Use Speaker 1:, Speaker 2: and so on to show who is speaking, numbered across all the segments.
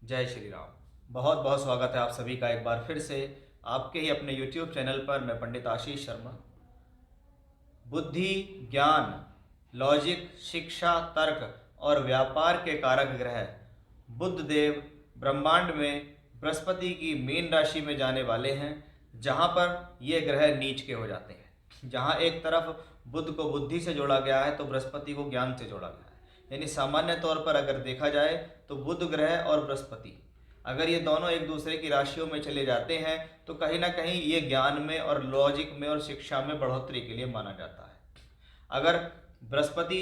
Speaker 1: जय श्री राम। बहुत बहुत स्वागत है आप सभी का एक बार फिर से आपके ही अपने YouTube चैनल पर। मैं पंडित आशीष शर्मा। बुद्धि, ज्ञान, लॉजिक, शिक्षा, तर्क और व्यापार के कारक ग्रह बुध देव ब्रह्मांड में बृहस्पति की मीन राशि में जाने वाले हैं, जहां पर ये ग्रह नीच के हो जाते हैं। जहां एक तरफ बुध को बुद्धि से जोड़ा गया है तो बृहस्पति को ज्ञान से जोड़ा गया है। यानी सामान्य तौर पर अगर देखा जाए तो बुध ग्रह और बृहस्पति अगर ये दोनों एक दूसरे की राशियों में चले जाते हैं तो कहीं ना कहीं ये ज्ञान में और लॉजिक में और शिक्षा में बढ़ोतरी के लिए माना जाता है। अगर बृहस्पति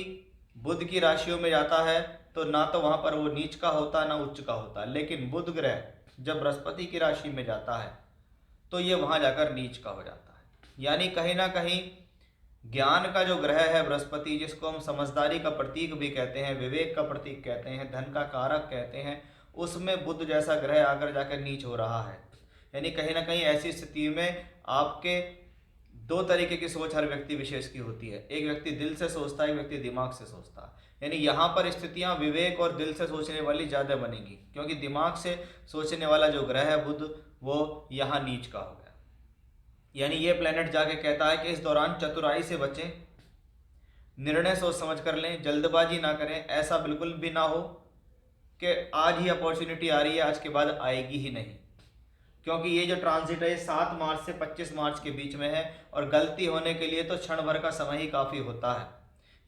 Speaker 1: बुध की राशियों में जाता है तो ना तो वहाँ पर वो नीच का होता ना उच्च का होता, लेकिन बुध ग्रह जब बृहस्पति की राशि में जाता है तो ये वहाँ जाकर नीच का हो जाता है। यानी कहीं ना कहीं ज्ञान का जो ग्रह है बृहस्पति, जिसको हम समझदारी का प्रतीक भी कहते हैं, विवेक का प्रतीक कहते हैं, धन का कारक कहते हैं, उसमें बुध जैसा ग्रह आकर जाकर नीच हो रहा है। यानी कहीं ना कहीं ऐसी स्थिति में आपके दो तरीके की सोच हर व्यक्ति विशेष की होती है। एक व्यक्ति दिल से सोचता है, एक व्यक्ति दिमाग से सोचता है। यानी यहाँ पर स्थितियाँ विवेक और दिल से सोचने वाली ज़्यादा बनेगी, क्योंकि दिमाग से सोचने वाला जो ग्रह है बुध, वो यहाँ नीच का हो गया। यानी ये प्लेनेट जाके कहता है कि इस दौरान चतुराई से बचें, निर्णय सोच समझ कर लें, जल्दबाजी ना करें। ऐसा बिल्कुल भी ना हो कि आज ही अपॉर्चुनिटी आ रही है, आज के बाद आएगी ही नहीं, क्योंकि ये जो ट्रांजिट है 7 मार्च से 25 मार्च के बीच में है और गलती होने के लिए तो क्षण भर का समय ही काफ़ी होता है।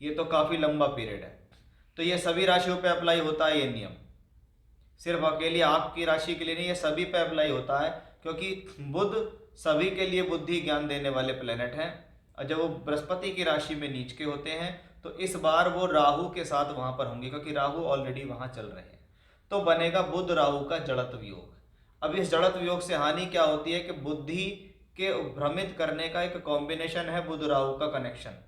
Speaker 1: ये तो काफ़ी लंबा पीरियड है। तो ये सभी राशियों पे अप्लाई होता है ये नियम, सिर्फ अकेली आपकी राशि के लिए नहीं, ये सभी पे अप्लाई होता है, क्योंकि बुध सभी के लिए बुद्धि ज्ञान देने वाले प्लेनेट हैं। और जब वो बृहस्पति की राशि में नीच के होते हैं तो इस बार वो राहु के साथ वहाँ पर होंगे, क्योंकि राहु ऑलरेडी वहाँ चल रहे हैं। तो बनेगा बुध राहु का जड़त्व योग। अब इस जड़त्व योग से हानि क्या होती है कि बुद्धि के भ्रमित करने का एक कॉम्बिनेशन है बुध राहु का कनेक्शन,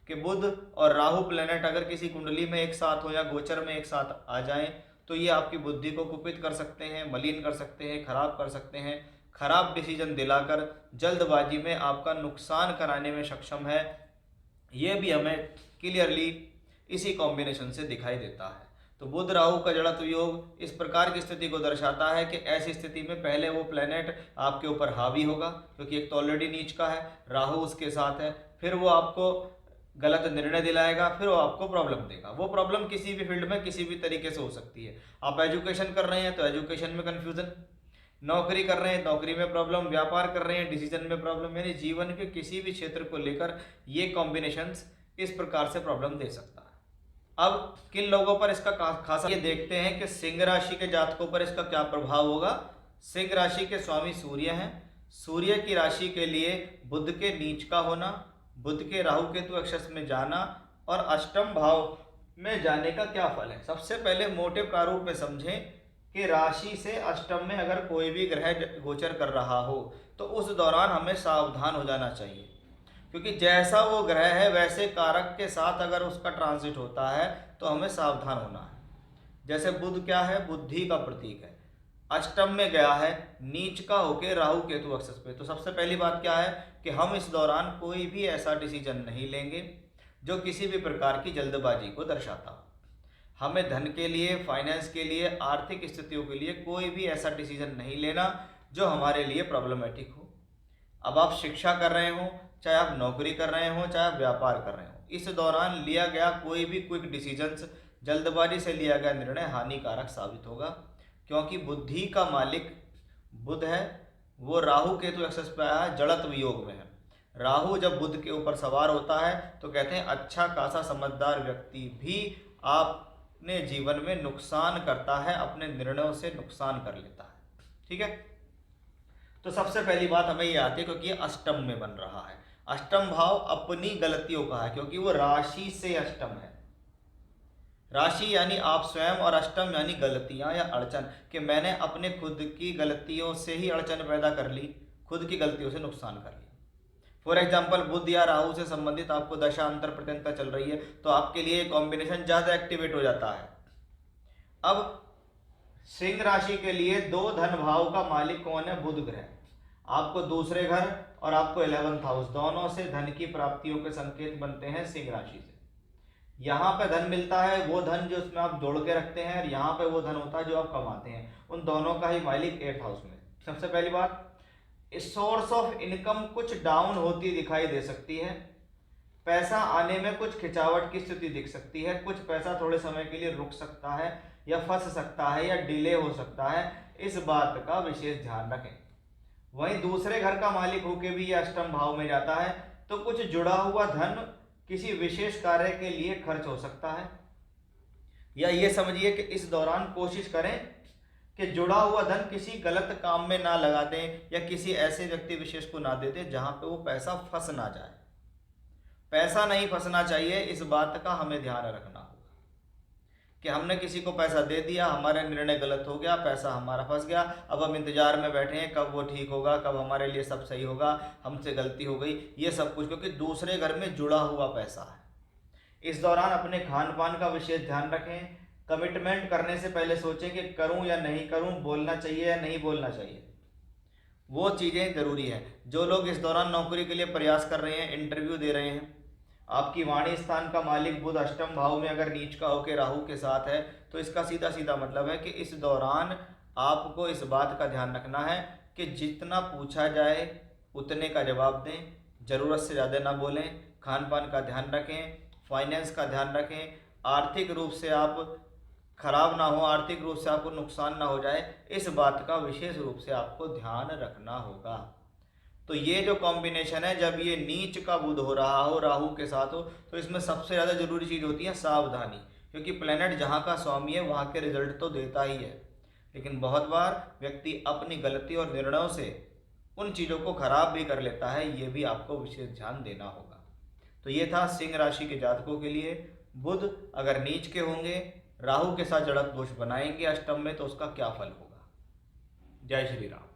Speaker 1: कि बुध और राहु प्लेनेट अगर किसी कुंडली में एक साथ हो या गोचर में एक साथ आ जाएं तो ये आपकी बुद्धि को कुपित कर सकते हैं, मलिन कर सकते हैं, खराब कर सकते हैं, खराब डिसीजन दिलाकर जल्दबाजी में आपका नुकसान कराने में सक्षम है। ये भी हमें क्लियरली इसी कॉम्बिनेशन से दिखाई देता है। तो बुध राहु का जड़त्व योग इस प्रकार की स्थिति को दर्शाता है कि ऐसी स्थिति में पहले वो प्लेनेट आपके ऊपर हावी होगा, क्योंकि एक तो ऑलरेडी नीच का है, राहु उसके साथ है, फिर वो आपको गलत निर्णय दिलाएगा, फिर वो आपको प्रॉब्लम देगा। वो प्रॉब्लम किसी भी फील्ड में किसी भी तरीके से हो सकती है। आप एजुकेशन कर रहे हैं तो एजुकेशन में कन्फ्यूजन, नौकरी कर रहे हैं नौकरी में प्रॉब्लम, व्यापार कर रहे हैं डिसीजन में प्रॉब्लम। यानी जीवन के किसी भी क्षेत्र को लेकर ये कॉम्बिनेशंस इस प्रकार से प्रॉब्लम दे सकता है। अब किन लोगों पर इसका खासा ये देखते हैं कि सिंह राशि के जातकों पर इसका क्या प्रभाव होगा। सिंह राशि के स्वामी सूर्य हैं। सूर्य की राशि के लिए बुध के नीच का होना, बुध के राहु केतु अक्षस में जाना और अष्टम भाव में जाने का क्या फल है। सबसे पहले मोटे प्रारूप में समझें कि राशि से अष्टम में अगर कोई भी ग्रह गोचर कर रहा हो तो उस दौरान हमें सावधान हो जाना चाहिए, क्योंकि जैसा वो ग्रह है वैसे कारक के साथ अगर उसका ट्रांजिट होता है तो हमें सावधान होना है। जैसे बुध क्या है, बुद्धि का प्रतीक है, अष्टम में गया है नीच का होके राहु केतु अक्षस पे। तो सबसे पहली बात क्या है कि हम इस दौरान कोई भी ऐसा डिसीजन नहीं लेंगे जो किसी भी प्रकार की जल्दबाजी को दर्शाता हो। हमें धन के लिए, फाइनेंस के लिए, आर्थिक स्थितियों के लिए कोई भी ऐसा डिसीजन नहीं लेना जो हमारे लिए प्रॉब्लमेटिक हो। अब आप शिक्षा कर रहे हो, चाहे आप नौकरी कर रहे हो, चाहे आप व्यापार कर रहे हो, इस दौरान लिया गया कोई भी क्विक डिसीजंस, जल्दबाजी से लिया गया निर्णय हानिकारक साबित होगा, क्योंकि बुद्धि का मालिक बुध है, वो राहु केतु एक्सेस पे आया है, जड़त्व योग में है। राहु जब बुध के ऊपर सवार होता है तो कहते हैं अच्छा खासा समझदार व्यक्ति भी अपने जीवन में नुकसान करता है, अपने निर्णयों से नुकसान कर लेता है। ठीक है, तो सबसे पहली बात हमें ये आती है, क्योंकि अष्टम में बन रहा है। अष्टम भाव अपनी गलतियों का है, क्योंकि वो राशि से अष्टम है। राशि यानी आप स्वयं और अष्टम यानी गलतियां या अड़चन, कि मैंने अपने खुद की गलतियों से ही अड़चन पैदा कर ली, खुद की गलतियों से नुकसान कर लिया। फॉर एग्जाम्पल बुध या राहु से संबंधित आपको दशा अंतर प्रत्यंता चल रही है तो आपके लिए कॉम्बिनेशन ज्यादा एक्टिवेट हो जाता है। अब सिंह राशि के लिए दो धन भाव का मालिक कौन है, बुध ग्रह। आपको दूसरे घर और आपको 11th हाउस, दोनों से धन की प्राप्तियों के संकेत बनते हैं सिंह राशि से। यहाँ पे धन मिलता है वो धन जो उसमें आप जोड़ के रखते हैं, और यहाँ पे वो धन होता है जो आप कमाते हैं, उन दोनों का ही मालिक 8th हाउस में। सबसे पहली बात, सोर्स ऑफ इनकम कुछ डाउन होती दिखाई दे सकती है, पैसा आने में कुछ खिंचावट की स्थिति दिख सकती है, कुछ पैसा थोड़े समय के लिए रुक सकता है या फंस सकता है या डिले हो सकता है, इस बात का विशेष ध्यान रखें। वहीं दूसरे घर का मालिक होकर भी यह अष्टम भाव में जाता है, तो कुछ जुड़ा हुआ धन किसी विशेष कार्य के लिए खर्च हो सकता है, या ये समझिए कि इस दौरान कोशिश करें कि जुड़ा हुआ धन किसी गलत काम में ना लगा दें या किसी ऐसे व्यक्ति विशेष को ना दे दें जहां पे वो पैसा फंस ना जाए। पैसा नहीं फंसना चाहिए, इस बात का हमें ध्यान रखना होगा कि हमने किसी को पैसा दे दिया, हमारा निर्णय गलत हो गया, पैसा हमारा फंस गया, अब हम इंतजार में बैठे हैं कब वो ठीक होगा, कब हमारे लिए सब सही होगा, हमसे गलती हो गई, ये सब कुछ क्योंकि दूसरे घर में जुड़ा हुआ पैसा है। इस दौरान अपने खान पान का विशेष ध्यान रखें, कमिटमेंट करने से पहले सोचें कि करूं या नहीं करूं, बोलना चाहिए या नहीं बोलना चाहिए, वो चीज़ें ज़रूरी है। जो लोग इस दौरान नौकरी के लिए प्रयास कर रहे हैं, इंटरव्यू दे रहे हैं, आपकी वाणी स्थान का मालिक बुध अष्टम भाव में अगर नीच का होकर राहु के साथ है, तो इसका सीधा सीधा मतलब है कि इस दौरान आपको इस बात का ध्यान रखना है कि जितना पूछा जाए उतने का जवाब दें, ज़रूरत से ज़्यादा ना बोलें, खान पान का ध्यान रखें, फाइनेंस का ध्यान रखें, आर्थिक रूप से आप खराब ना हो, आर्थिक रूप से आपको नुकसान ना हो जाए, इस बात का विशेष रूप से आपको ध्यान रखना होगा। तो ये जो कॉम्बिनेशन है, जब ये नीच का बुध हो रहा हो, राहु के साथ हो, तो इसमें सबसे ज़्यादा जरूरी चीज़ होती है सावधानी, क्योंकि प्लेनेट जहाँ का स्वामी है वहाँ के रिजल्ट तो देता ही है, लेकिन बहुत बार व्यक्ति अपनी गलती और निर्णयों से उन चीज़ों को खराब भी कर लेता है, ये भी आपको विशेष ध्यान देना होगा। तो ये था सिंह राशि के जातकों के लिए। बुध अगर नीच के होंगे, राहु के साथ जड़क दोष बनाएंगे अष्टम में, तो उसका क्या फल होगा। जय श्री राम।